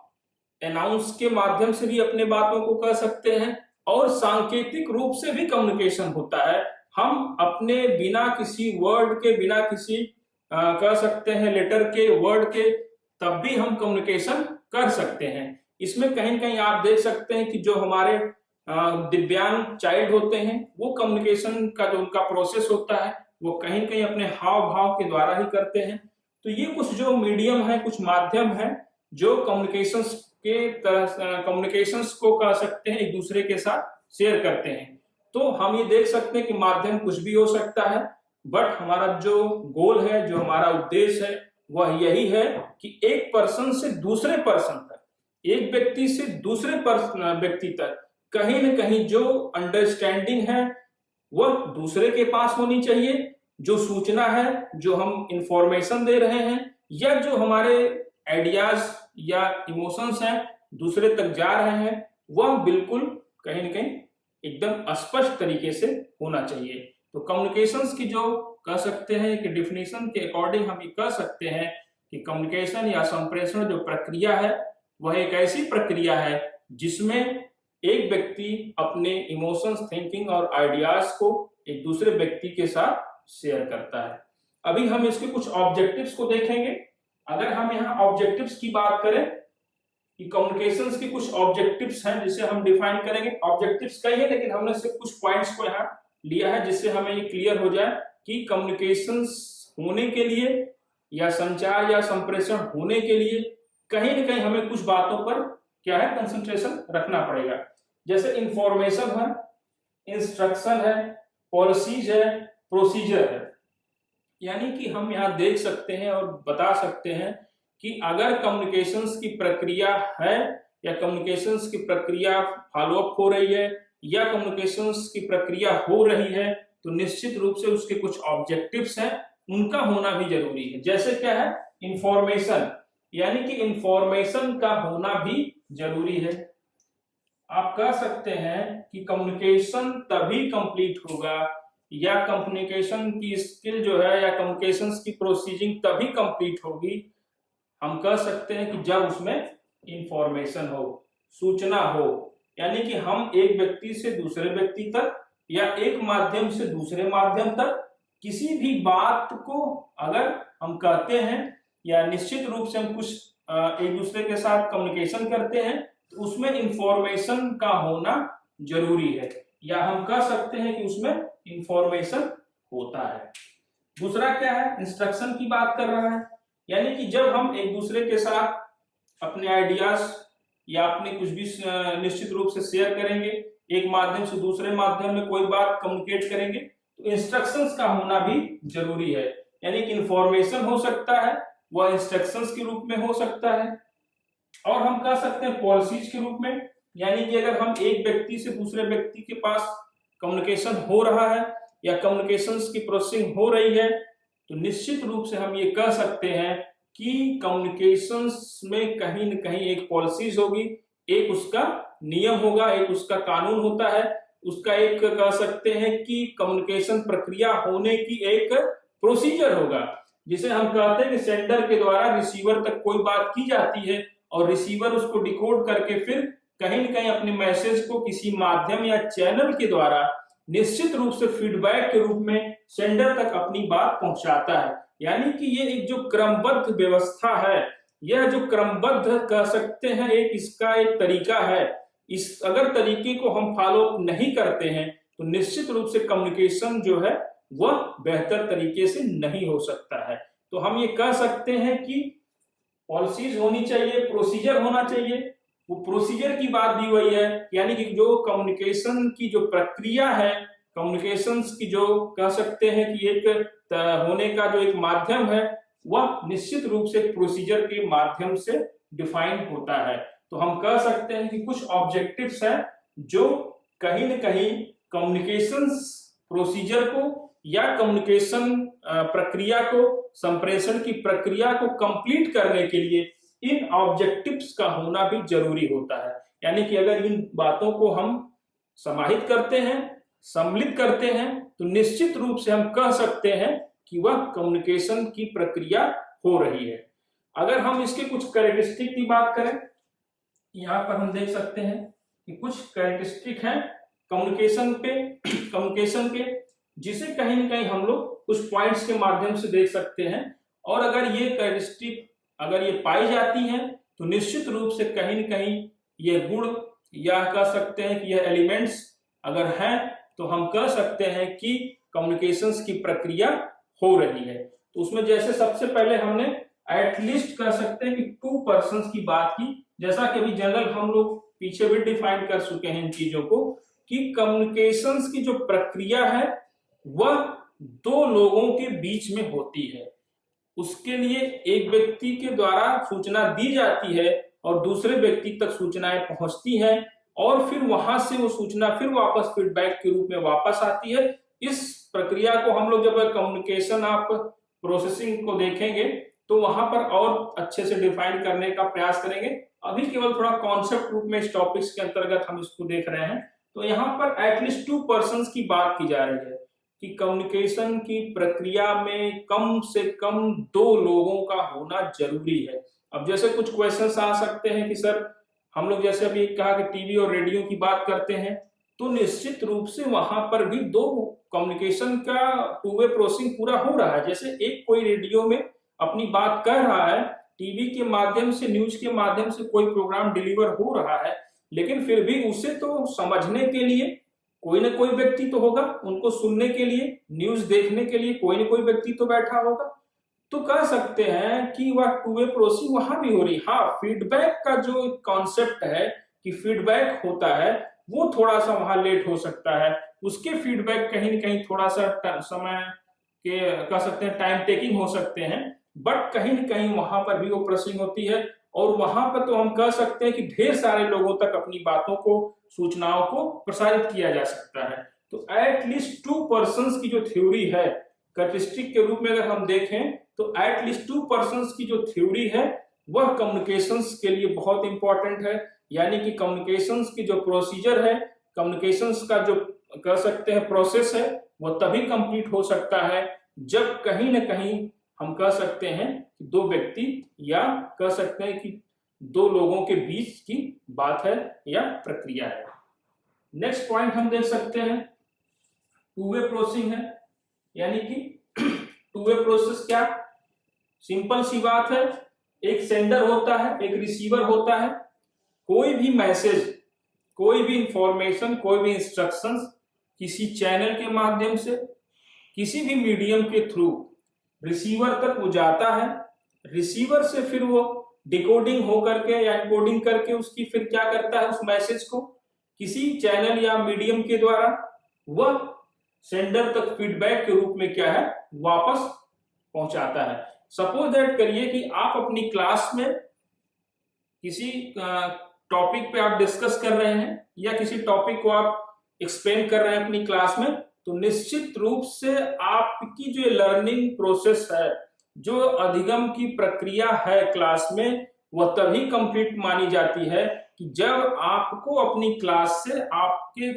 अनाउंस के माध्यम से भी अपने बातों को कह सकते हैं, और सांकेतिक रूप से भी कम्युनिकेशन होता है। हम अपने बिना किसी वर्ड के, बिना किसी कह सकते हैं लेटर के, वर्ड के, तब भी हम कम्युनिकेशन कर सकते हैं। इसमें कहीं न कहीं आप देख सकते हैं कि जो हमारे दिव्यांग चाइल्ड होते हैं, वो कम्युनिकेशन का जो उनका प्रोसेस होता है वो कहीं न कहीं अपने हाव भाव के द्वारा ही करते हैं। तो ये कुछ जो मीडियम है, कुछ माध्यम है जो कम्युनिकेशन के तरह कम्युनिकेशंस को कह सकते हैं एक दूसरे के साथ शेयर करते हैं। तो हम ये देख सकते हैं कि माध्यम कुछ भी हो सकता है, बट हमारा जो गोल है, जो हमारा उद्देश्य है, वह यही है कि एक पर्सन से दूसरे पर्सन तक, एक व्यक्ति से दूसरे व्यक्ति तक कहीं न कहीं जो अंडरस्टैंडिंग है वह दूसरे के पास होनी चाहिए। जो सूचना है, जो हम इंफॉर्मेशन दे रहे हैं, या जो हमारे आइडियाज या इमोशंस हैं दूसरे तक जा रहे हैं, वह बिल्कुल कहीं न कहीं एकदम स्पष्ट तरीके से होना चाहिए। तो कम्युनिकेशंस की जो कह सकते हैं कि डिफिनीशन के अकॉर्डिंग हम ये कह सकते हैं कि कम्युनिकेशन या संप्रेषण जो प्रक्रिया है वह एक ऐसी प्रक्रिया है जिसमें एक व्यक्ति अपने इमोशंस, थिंकिंग और आइडियाज को एक दूसरे व्यक्ति के साथ शेयर करता है। अभी हम इसके कुछ ऑब्जेक्टिव्स को देखेंगे। अगर हम यहाँ ऑब्जेक्टिव्स की बात करें कि कम्युनिकेशंस के कुछ ऑब्जेक्टिव्स हैं जिसे हम डिफाइन करेंगे। ऑब्जेक्टिव्स कई है, लेकिन हमने सिर्फ कुछ पॉइंट्स को यहाँ लिया है जिससे हमें ये क्लियर हो जाए कि कम्युनिकेशंस होने के लिए या संचार या संप्रेषण होने के लिए कहीं न कहीं हमें कुछ बातों पर क्या है, कंसंट्रेशन रखना पड़ेगा। जैसे इंफॉर्मेशन है, इंस्ट्रक्शन है, पॉलिसीज है, प्रोसीजर है। यानी कि हम यहाँ देख सकते हैं और बता सकते हैं कि अगर कम्युनिकेशंस की प्रक्रिया है या कम्युनिकेशंस की प्रक्रिया फॉलोअप हो रही है या कम्युनिकेशंस की प्रक्रिया हो रही है, तो निश्चित रूप से उसके कुछ ऑब्जेक्टिव्स हैं, उनका होना भी जरूरी है। जैसे क्या है, इंफॉर्मेशन, यानी कि इंफॉर्मेशन का होना भी जरूरी है। आप कह सकते हैं कि कम्युनिकेशन तभी कंप्लीट होगा या कम्युनिकेशन की स्किल जो है या कम्युनिकेशन की प्रोसीजिंग तभी कंप्लीट होगी, हम कह सकते हैं कि जब उसमें इंफॉर्मेशन हो, सूचना हो। यानी कि हम एक व्यक्ति से दूसरे व्यक्ति तक या एक माध्यम से दूसरे माध्यम तक किसी भी बात को अगर हम कहते हैं या निश्चित रूप से हम कुछ एक दूसरे के साथ कम्युनिकेशन करते हैं, तो उसमें इंफॉर्मेशन का होना जरूरी है, या हम कह सकते हैं कि उसमें इंफॉर्मेशन होता है। दूसरा क्या है, इंस्ट्रक्शन की बात कर रहा है। यानी कि जब हम एक दूसरे के साथ अपने आइडियाज या अपने कुछ भी निश्चित रूप से शेयर करेंगे, एक माध्यम से दूसरे माध्यम में कोई बात कम्युनिकेट करेंगे, तो इंस्ट्रक्शंस का होना भी जरूरी है। यानी कि इंफॉर्मेशन हो सकता है, वह इंस्ट्रक्शंस के रूप में हो सकता है, और हम कह सकते हैं पॉलिसीज के रूप में। यानी कि अगर हम एक व्यक्ति से दूसरे व्यक्ति के पास कम्युनिकेशन हो रहा है या कम्युनिकेशंस की प्रोसेसिंग हो रही है, तो निश्चित रूप से हम ये कह सकते हैं कि कम्युनिकेशंस में कहीं न कहीं एक पॉलिसीज होगी, एक उसका नियम होगा, एक उसका कानून होता है, उसका एक कह सकते हैं कि कम्युनिकेशन प्रक्रिया होने की एक प्रोसीजर होगा, जिसे हम कहते हैं कि सेंडर के द्वारा रिसीवर तक कोई बात की जाती है और रिसीवर उसको डिकोड करके फिर कहीं न कहीं अपने मैसेज को किसी माध्यम या चैनल के द्वारा निश्चित रूप से फीडबैक के रूप में सेंडर तक अपनी बात पहुंचाता है। यानी कि ये एक जो क्रमबद्ध व्यवस्था है, यह जो क्रमबद्ध कह सकते हैं एक इसका एक तरीका है। इस अगर तरीके को हम फॉलो नहीं करते हैं तो निश्चित रूप से कम्युनिकेशन जो है वह बेहतर तरीके से नहीं हो सकता है। तो हम ये कह सकते हैं कि पॉलिसीज होनी चाहिए, प्रोसीजर होना चाहिए। वो प्रोसीजर की बात भी वही है, यानी कि जो कम्युनिकेशन की जो प्रक्रिया है, कम्युनिकेशंस की जो कह सकते हैं कि एक होने का जो एक माध्यम है, वह निश्चित रूप से प्रोसीजर के माध्यम से डिफाइन होता है। तो हम कह सकते हैं कि कुछ ऑब्जेक्टिव्स हैं जो कहीं न कहीं कम्युनिकेशंस प्रोसीजर को या कम्युनिकेशन प्रक्रिया को, संप्रेषण की प्रक्रिया को कंप्लीट करने के लिए इन ऑब्जेक्टिव्स का होना भी जरूरी होता है। यानी कि अगर इन बातों को हम समाहित करते हैं, सम्मिलित करते हैं, तो निश्चित रूप से हम कह सकते हैं कि वह कम्युनिकेशन की प्रक्रिया हो रही है। अगर हम इसके कुछ कैरेक्टरिस्टिक की बात करें, यहाँ पर हम देख सकते हैं कि कुछ कैरेक्टरिस्टिक हैं कम्युनिकेशन के, जिसे कहीं न कहीं हम लोग कुछ पॉइंट्स के माध्यम से देख सकते हैं। और अगर ये कैरेक्टरिस्टिक अगर ये पाई जाती हैं तो निश्चित रूप से कहीं न कहीं ये गुण या कह सकते हैं कि यह एलिमेंट्स अगर हैं तो हम कह सकते हैं कि कम्युनिकेशंस की प्रक्रिया हो रही है। तो उसमें जैसे सबसे पहले हमने एटलीस्ट कर सकते हैं कि 2 पर्संस की बात की, जैसा कि अभी जनरल हम लोग पीछे भी डिफाइन कर चुके हैं इन चीजों को, कि कम्युनिकेशंस की जो प्रक्रिया है वह 2 लोगों के बीच में होती है। उसके लिए एक व्यक्ति के द्वारा सूचना दी जाती है और दूसरे व्यक्ति तक सूचनाएं पहुंचती हैं, और फिर वहां से वो सूचना फिर वापस फीडबैक के रूप में वापस आती है। इस प्रक्रिया को हम लोग जब कम्युनिकेशन आप प्रोसेसिंग को देखेंगे तो वहां पर और अच्छे से डिफाइन करने का प्रयास करेंगे। अभी केवल थोड़ा कॉन्सेप्ट रूप में इस टॉपिक्स के अंतर्गत हम इसको देख रहे हैं। तो यहाँ पर एटलीस्ट 2 पर्संस की बात की जा रही है कि कम्युनिकेशन की प्रक्रिया में कम से कम 2 लोगों का होना जरूरी है। अब जैसे कुछ क्वेश्चंस आ सकते हैं कि सर हम लोग जैसे अभी कहा कि टीवी और रेडियो की बात करते हैं, तो निश्चित रूप से वहां पर भी 2 कम्युनिकेशन का 2 वे प्रोसेसिंग पूरा हो रहा है। जैसे एक कोई रेडियो में अपनी बात कह रहा है, टीवी के माध्यम से, न्यूज के माध्यम से कोई प्रोग्राम डिलीवर हो रहा है, लेकिन फिर भी उसे तो समझने के लिए कोई ना कोई व्यक्ति तो होगा, उनको सुनने के लिए, न्यूज देखने के लिए कोई ना कोई व्यक्ति तो बैठा होगा। तो कह सकते हैं कि वह 2 वे प्रोसेसिंग वहां भी हो रही। हाँ, फीडबैक का जो कॉन्सेप्ट है कि फीडबैक होता है वो थोड़ा सा वहां लेट हो सकता है, उसके फीडबैक कहीं ना कहीं थोड़ा सा समय के कह सकते हैं टाइम टेकिंग हो सकते हैं, बट कहीं ना कहीं वहां पर भी वो प्रोसेसिंग होती है। और वहां पर तो हम कह सकते हैं कि ढेर सारे लोगों तक अपनी बातों को, सूचनाओं को प्रसारित किया जा सकता है। तो एटलीस्ट 2 पर्संस की जो थ्योरी है, कैरेक्टरिस्टिक के रूप में अगर हम देखें तो एटलीस्ट 2 पर्संस की जो थ्योरी है वह कम्युनिकेशंस के लिए बहुत इंपॉर्टेंट है। यानी कि कम्युनिकेशंस की जो प्रोसीजर है, कम्युनिकेशंस का जो कह सकते हैं प्रोसेस है, वह तभी कंप्लीट हो सकता है जब कहीं ना कहीं हम कह सकते हैं कि 2 व्यक्ति या कह सकते हैं कि 2 लोगों के बीच की बात है या प्रक्रिया है। नेक्स्ट पॉइंट हम देख सकते हैं 2 वे प्रोसेसिंग है। यानी कि 2 वे प्रोसेस क्या, सिंपल सी बात है, एक सेंडर होता है, एक रिसीवर होता है। कोई भी मैसेज, कोई भी इंफॉर्मेशन, कोई भी इंस्ट्रक्शंस किसी चैनल के माध्यम से, किसी भी मीडियम के थ्रू रिसीवर तक वो जाता है। रिसीवर से फिर वो डिकोडिंग हो करके या एनकोडिंग करके उसकी फिर क्या करता है, उस मैसेज को किसी चैनल या मीडियम के द्वारा वह सेंडर तक फीडबैक के रूप में क्या है, वापस पहुंचाता है। सपोज दैट करिए कि आप अपनी क्लास में किसी टॉपिक पे आप डिस्कस कर रहे हैं या किसी टॉपिक को आप एक्सप्लेन कर रहे हैं अपनी क्लास में, तो निश्चित रूप से आपकी जो लर्निंग प्रोसेस है, जो अधिगम की प्रक्रिया है क्लास में, वह तभी कंप्लीट मानी जाती है कि जब आपको अपनी क्लास से आपके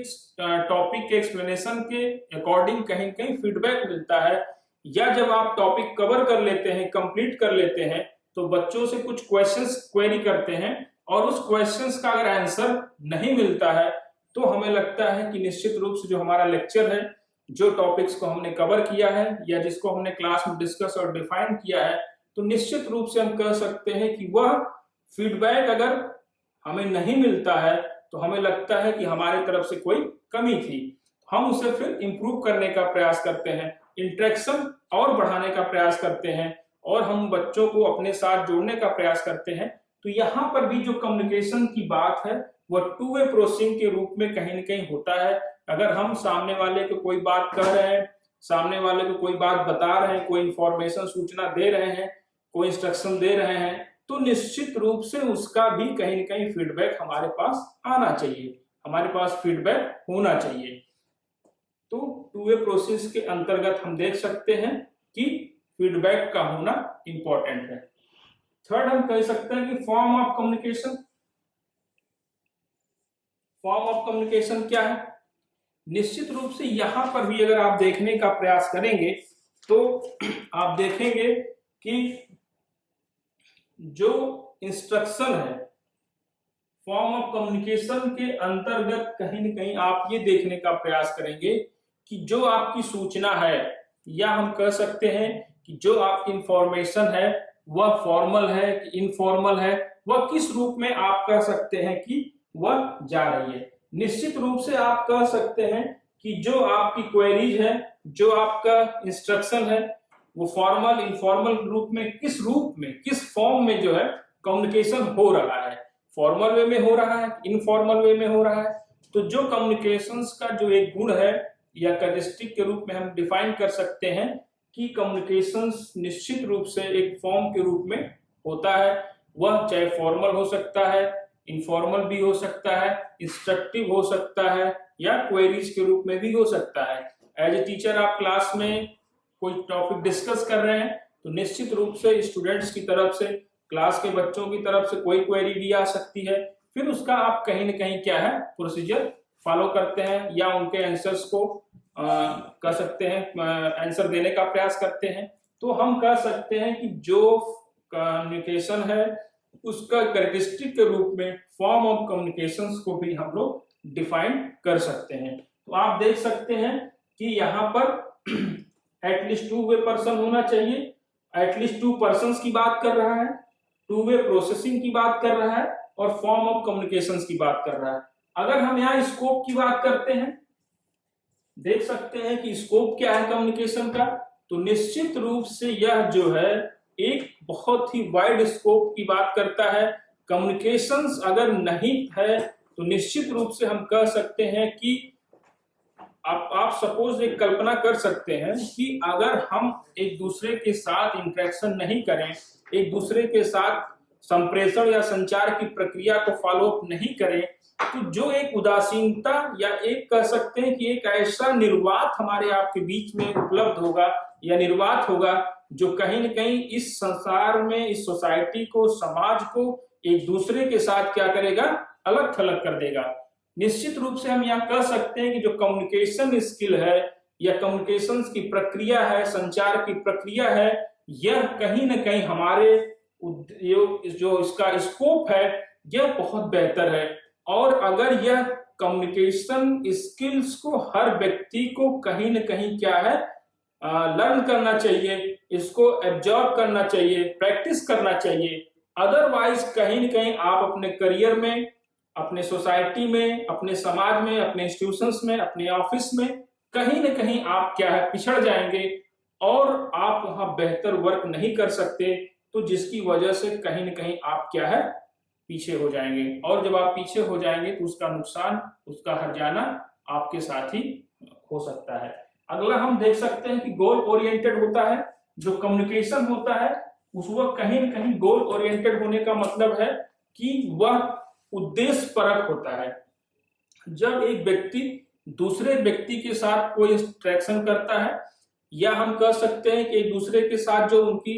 टॉपिक के एक्सप्लेनेशन के अकॉर्डिंग कहीं कहीं फीडबैक मिलता है, या जब आप टॉपिक कवर कर लेते हैं, कंप्लीट कर लेते हैं, तो बच्चों से कुछ क्वेश्चंस क्वेरी करते हैं और उस क्वेश्चंस का अगर आंसर नहीं मिलता है तो हमें लगता है कि निश्चित रूप से जो हमारा लेक्चर है, जो टॉपिक्स को हमने कवर किया है या जिसको हमने क्लास में डिस्कस और डिफाइन किया है, तो निश्चित रूप से हम कह सकते हैं कि वह फीडबैक अगर हमें नहीं मिलता है तो हमें लगता है कि हमारी तरफ से कोई कमी थी। हम उसे फिर इंप्रूव करने का प्रयास करते हैं, इंटरेक्शन और बढ़ाने का प्रयास करते हैं और हम बच्चों को अपने साथ जोड़ने का प्रयास करते हैं। तो यहाँ पर भी जो कम्युनिकेशन की बात है वह 2 वे प्रोसेसिंग के रूप में कहीं ना कहीं होता है। अगर हम सामने वाले को कोई बात कह रहे हैं, सामने वाले को कोई बात बता रहे हैं, कोई इंफॉर्मेशन सूचना दे रहे हैं, कोई इंस्ट्रक्शन दे रहे हैं, तो निश्चित रूप से उसका भी कहीं ना कहीं फीडबैक हमारे पास आना चाहिए, हमारे पास फीडबैक होना चाहिए। तो 2 वे प्रोसेस के अंतर्गत हम देख सकते हैं कि फीडबैक का होना इंपॉर्टेंट है। थर्ड हम कह सकते हैं कि form of communication. Form of communication क्या है? निश्चित रूप से यहां पर भी अगर आप देखने का प्रयास करेंगे तो आप देखेंगे कि जो इंस्ट्रक्शन है फॉर्म ऑफ कम्युनिकेशन के अंतर्गत कहीं न कहीं आप ये देखने का प्रयास करेंगे कि जो आपकी सूचना है या हम कह सकते हैं कि जो आपकी इंफॉर्मेशन है वह फॉर्मल है कि इनफॉर्मल है, वह किस रूप में आप कह सकते हैं कि वह जा रही है। निश्चित रूप से आप कह सकते हैं कि जो आपकी क्वेरीज है, जो आपका इंस्ट्रक्शन है, वो फॉर्मल इनफॉर्मल रूप में किस फॉर्म में जो है कम्युनिकेशन हो रहा है, फॉर्मल वे में हो रहा है, इनफॉर्मल वे में हो रहा है। तो जो कम्युनिकेशंस का जो एक गुण है या कैरेक्टरिस्टिक के रूप में हम डिफाइन कर सकते हैं कि कम्युनिकेशंस निश्चित रूप से एक फॉर्म के रूप में होता है। वह चाहे फॉर्मल हो सकता है, इनफॉर्मल भी हो सकता है, इंस्ट्रक्टिव हो सकता है या क्वेरीज के रूप में भी हो सकता है। एज ए टीचर आप क्लास में कोई टॉपिक डिस्कस कर रहे हैं तो निश्चित रूप से स्टूडेंट्स की तरफ से, क्लास के बच्चों की तरफ से कोई क्वेरी भी आ सकती है, फिर उसका आप कहीं ना कहीं क्या है प्रोसीजर फॉलो करते हैं या उनके आंसर्स को कर सकते हैं, आंसर देने का प्रयास करते हैं। तो हम कह सकते हैं कि जो कम्युनिकेशन है उसका कैरेक्टरिस्टिक के रूप में फॉर्म ऑफ कम्युनिकेशंस को भी हम लोग डिफाइन कर सकते हैं। तो आप देख सकते हैं कि यहाँ पर एटलीस्ट 2 वे पर्सन होना चाहिए, एटलीस्ट 2 पर्सन्स की बात कर रहा है, 2 वे प्रोसेसिंग की बात कर रहा है और फॉर्म ऑफ कम्युनिकेशंस की बात कर रहा है। अगर हम यहाँ स्कोप की बात करते हैं, देख सकते हैं कि स्कोप क्या है कम्युनिकेशन का, तो निश्चित रूप से यह जो है एक बहुत ही वाइड स्कोप की बात करता है। कम्युनिकेशंस अगर नहीं है तो निश्चित रूप से हम कह सकते हैं कि आप सपोज एक कल्पना कर सकते हैं कि अगर हम एक दूसरे के साथ इंटरेक्शन नहीं करें, एक दूसरे के साथ संप्रेषण या संचार की प्रक्रिया को फॉलो अप नहीं करें, तो जो एक उदासीनता या एक कह सकते हैं कि एक ऐसा निर्वात हमारे आपके बीच में उपलब्ध होगा या निर्वात होगा जो कहीं न कहीं इस संसार में, इस सोसाइटी को, समाज को एक दूसरे के साथ क्या करेगा, अलग थलग कर देगा। निश्चित रूप से हम यहाँ कह सकते हैं कि जो कम्युनिकेशन स्किल है या कम्युनिकेशन की प्रक्रिया है, संचार की प्रक्रिया है, यह कहीं ना कहीं हमारे जो इसका स्कोप है यह बहुत बेहतर है। और अगर यह कम्युनिकेशन स्किल्स को हर व्यक्ति को कहीं ना कहीं क्या है लर्न करना चाहिए, इसको एब्जॉर्ब करना चाहिए, प्रैक्टिस करना चाहिए। अदरवाइज कहीं ना कहीं आप अपने करियर में, अपने सोसाइटी में, अपने समाज में, अपने इंस्टीट्यूशंस में, अपने ऑफिस में कहीं ना कहीं आप क्या है पिछड़ जाएंगे और आप वहां बेहतर वर्क नहीं कर सकते, तो जिसकी वजह से कहीं ना कहीं आप क्या है पीछे हो जाएंगे। और जब आप पीछे हो जाएंगे तो उसका नुकसान, उसका हर्जाना आपके साथ ही हो सकता है। अगला हम देख सकते हैं कि गोल ओरिएंटेड होता है। जो कम्युनिकेशन होता है उस वह कहीं ना कहीं गोल ओरिएंटेड होने का मतलब है कि वह उद्देश्य परक होता है। जब एक व्यक्ति दूसरे व्यक्ति के साथ कोई इंटरेक्शन करता है या हम कह सकते हैं कि एक दूसरे के साथ जो उनकी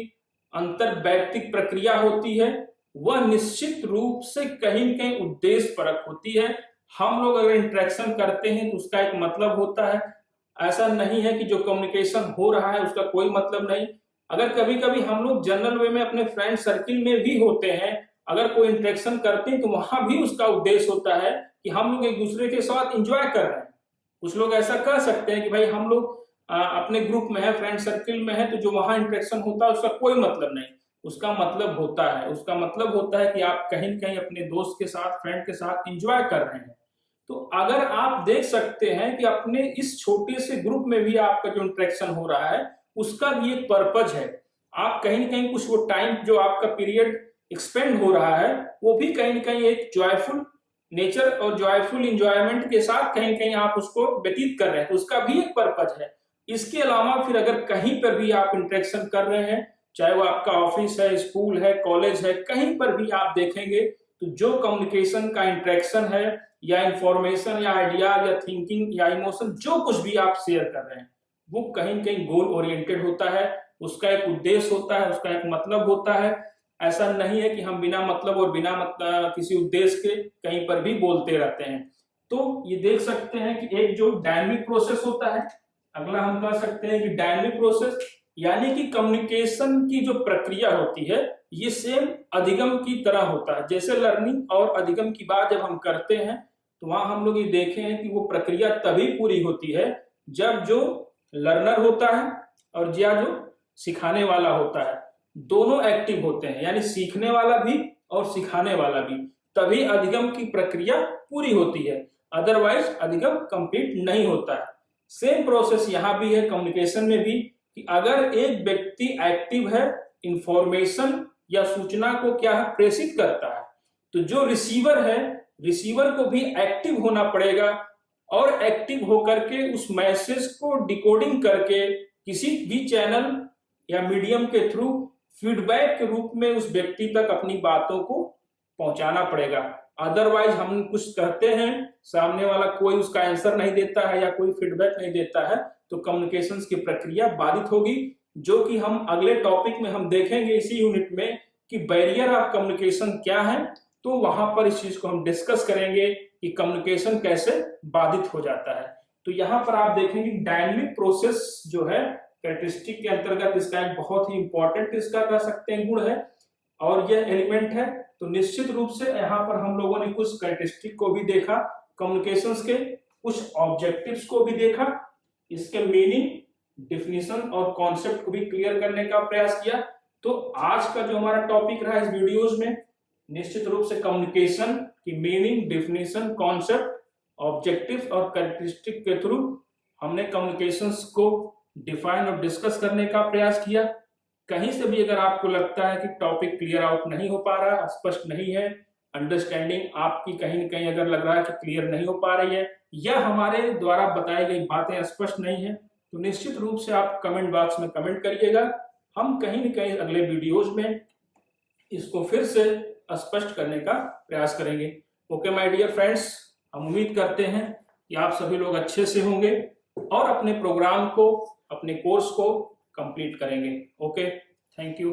अंतर वैयक्तिक प्रक्रिया होती है वह निश्चित रूप से कहीं न कहीं उद्देश्य परक होती है। हम लोग अगर इंटरेक्शन करते हैं तो उसका एक मतलब होता है, ऐसा नहीं है कि जो कम्युनिकेशन हो रहा है उसका कोई मतलब नहीं। अगर कभी कभी हम लोग जनरल वे में अपने फ्रेंड सर्किल में भी होते हैं, अगर कोई इंटरेक्शन करते हैं तो वहां भी उसका उद्देश्य होता है कि हम लोग एक दूसरे के साथ एंजॉय कर रहे हैं। कुछ लोग ऐसा कह सकते हैं कि भाई हम लोग अपने ग्रुप में है, फ्रेंड सर्किल में है, तो जो वहां इंटरेक्शन होता है उसका कोई मतलब नहीं। उसका मतलब होता है, उसका मतलब होता है कि आप कहीं न कहीं अपने दोस्त के साथ, फ्रेंड के साथ एंजॉय कर रहे हैं। तो अगर आप देख सकते हैं कि अपने इस छोटे से ग्रुप में भी आपका जो इंटरेक्शन हो रहा है उसका भी एक पर्पज है। आप कहीं न कहीं कुछ वो टाइम जो आपका पीरियड एक्सपेंड हो रहा है वो भी कहीं न कहीं एक जॉयफुल नेचर और जॉयफुल एंजॉयमेंट के साथ कहीं कहीं आप उसको व्यतीत कर रहे हैं, तो उसका भी एक पर्पज है। इसके अलावा फिर अगर कहीं पर भी आप इंटरेक्शन कर रहे हैं, चाहे वो आपका ऑफिस है, स्कूल है, कॉलेज है, कहीं पर भी आप देखेंगे तो जो कम्युनिकेशन का इंटरेक्शन है या इंफॉर्मेशन या आइडिया या थिंकिंग या इमोशन जो कुछ भी आप शेयर कर रहे हैं वो कहीं न कहीं गोल ओरिएंटेड होता है। उसका एक उद्देश्य होता है, उसका एक मतलब होता है। ऐसा नहीं है कि हम बिना मतलब और बिना किसी उद्देश्य के कहीं पर भी बोलते रहते हैं। तो ये देख सकते हैं कि एक जो डायनामिक प्रोसेस होता है, अगला हम कह सकते हैं कि डायनामिक प्रोसेस यानी कि कम्युनिकेशन की जो प्रक्रिया होती है ये सेम अधिगम की तरह होता है। जैसे लर्निंग और अधिगम की बात जब हम करते हैं तो वहां हम लोग ये देखे हैं कि वो प्रक्रिया तभी पूरी होती है जब जो लर्नर होता है और या जो सिखाने वाला होता है दोनों एक्टिव होते हैं, यानी सीखने वाला भी और सिखाने वाला भी, तभी अधिगम की प्रक्रिया पूरी होती है। अदरवाइज अधिगम कंप्लीट नहीं होता है। सेम प्रोसेस यहाँ भी है, कम्युनिकेशन में भी कि अगर एक व्यक्ति एक्टिव है, इंफॉर्मेशन या सूचना को क्या है प्रेषित करता है, तो जो रिसीवर है, रिसीवर को भी एक्टिव होना पड़ेगा और एक्टिव होकर के उस मैसेज को डिकोडिंग करके किसी भी चैनल या मीडियम के थ्रू फीडबैक के रूप में उस व्यक्ति तक अपनी बातों को पहुंचाना पड़ेगा। अदरवाइज हम कुछ कहते हैं, सामने वाला कोई उसका आंसर नहीं देता है या कोई फीडबैक नहीं देता है, तो कम्युनिकेशंस की प्रक्रिया बाधित होगी, जो कि हम अगले टॉपिक में हम देखेंगे इसी यूनिट में कि बैरियर ऑफ कम्युनिकेशन क्या है। तो वहां पर इस चीज को हम डिस्कस करेंगे कि कम्युनिकेशन कैसे बाधित हो जाता है। तो यहाँ पर आप देखेंगे डायनेमिक प्रोसेस जो है कैरेक्टरिस्टिक के अंतर्गत इसका एक बहुत ही इंपॉर्टेंट इसका कह सकते हैं गुण है और यह एलिमेंट है। तो निश्चित रूप से यहाँ पर हम लोगों ने कुछ कैरेक्टरिस्टिक को भी देखा, कम्युनिकेशंस के कुछ ऑब्जेक्टिव्स को भी देखा, इसके मीनिंग, डिफिनीशन और कॉन्सेप्ट को भी क्लियर करने का प्रयास किया। तो आज का जो हमारा टॉपिक रहा इस वीडियोज में निश्चित रूप से कम्युनिकेशन की मीनिंग, डिफिनीशन, कॉन्सेप्ट, ऑब्जेक्टिव और कैरेक्टरिस्टिक के थ्रू हमने कम्युनिकेशंस को डिफाइन और डिस्कस करने का प्रयास किया। कहीं से भी अगर आपको लगता है कि टॉपिक क्लियर आउट नहीं हो पा रहा, स्पष्ट नहीं है, अंडरस्टैंडिंग आपकी कहीं न कहीं अगर लग रहा है कि क्लियर नहीं हो पा रही है या हमारे द्वारा बताई गई बातें स्पष्ट नहीं है, तो निश्चित रूप से आप कमेंट बॉक्स में कमेंट करिएगा। हम कहीं न कहीं अगले वीडियोज में इसको फिर से स्पष्ट करने का प्रयास करेंगे। ओके माय डियर फ्रेंड्स, हम उम्मीद करते हैं कि आप सभी लोग अच्छे से होंगे और अपने प्रोग्राम को, अपने कोर्स को कंप्लीट करेंगे। Okay, thank you.